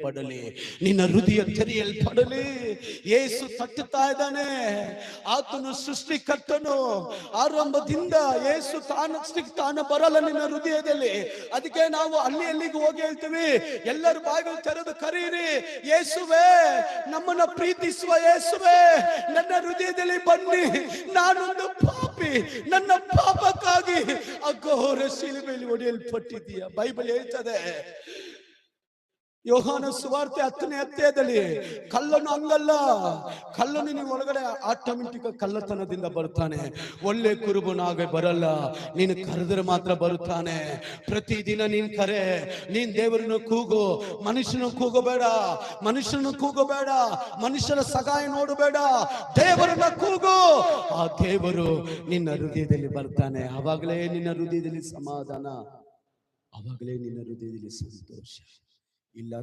ಪಡಲಿ, ನಿನ್ನ ಹೃದಯ ತೆರೆಯಲ್ಪಡಲಿ. ಯೇಸು ತಟ್ಟುತ್ತಾ ಇದ್ದಾನೆ. ಆತನು ಸೃಷ್ಟಿಕರ್ತನು. ಆರಂಭದಿಂದ ಯೇಸು ತಾನು ಬರಲ್ಲ ನಿನ್ನ ಹೃದಯದಲ್ಲಿ. ಅದಕ್ಕೆ ನಾವು ಅಲ್ಲಿಗೆ ಹೋಗಿ ಹೇಳ್ತೀವಿ, ಎಲ್ಲರೂ ಬಾಗಿಲು ತೆರೆದು ಕರೀರಿ, ಯೇಸುವೇ, ನಮ್ಮನ್ನ ಪ್ರೀತಿಸುವ ಯೇಸುವೇ, ನನ್ನ ಹೃದಯದಲ್ಲಿ ಬನ್ನಿ. ನಾನೊಂದು ಪಾಪಿ, ನನ್ನ ಪಾಪಕ್ಕಾಗಿ ಅಘೋರ ಶಿಲುಬೆಯಲ್ಲಿ ಹೊಡೆಯಲ್ಪಟ್ಟಿದ್ದೀಯ. ಬೈಬಲ್ ಹೇಳ್ತದೆ, ಯೋಹಾನ ಸುವಾರ್ತೆ 10ನೇ ಅಧ್ಯಾಯದಲ್ಲಿ, ಕಳ್ಳನು ಹಂಗಲ್ಲ, ಕಳ್ಳನು ನೀವು ಒಳಗಡೆ ಆಟೋಮೆಟಿಕ್ ಕಳ್ಳತನದಿಂದ ಬರ್ತಾನೆ. ಒಳ್ಳೆ ಕುರುಬನಾಗೆ ಬರಲ್ಲ, ನೀನು ಕರೆದ್ರೆ ಮಾತ್ರ ಬರುತ್ತಾನೆ. ಪ್ರತಿದಿನ ನೀನ್ ಕರೆ, ನೀನ್ ದೇವರನ್ನು ಕೂಗು. ಮನುಷ್ಯನ ಕೂಗಬೇಡ, ಮನುಷ್ಯರ ಸಹಾಯ ನೋಡಬೇಡ, ದೇವರನ್ನ ಕೂಗು. ಆ ದೇವರು ನಿನ್ನ ಹೃದಯದಲ್ಲಿ ಬರ್ತಾನೆ. ಆವಾಗಲೇ ನಿನ್ನ ಹೃದಯದಲ್ಲಿ ಸಮಾಧಾನ, ಆವಾಗಲೇ ನಿನ್ನ ಹೃದಯದಲ್ಲಿ ಸಂತೋಷ. ಇಲ್ಲ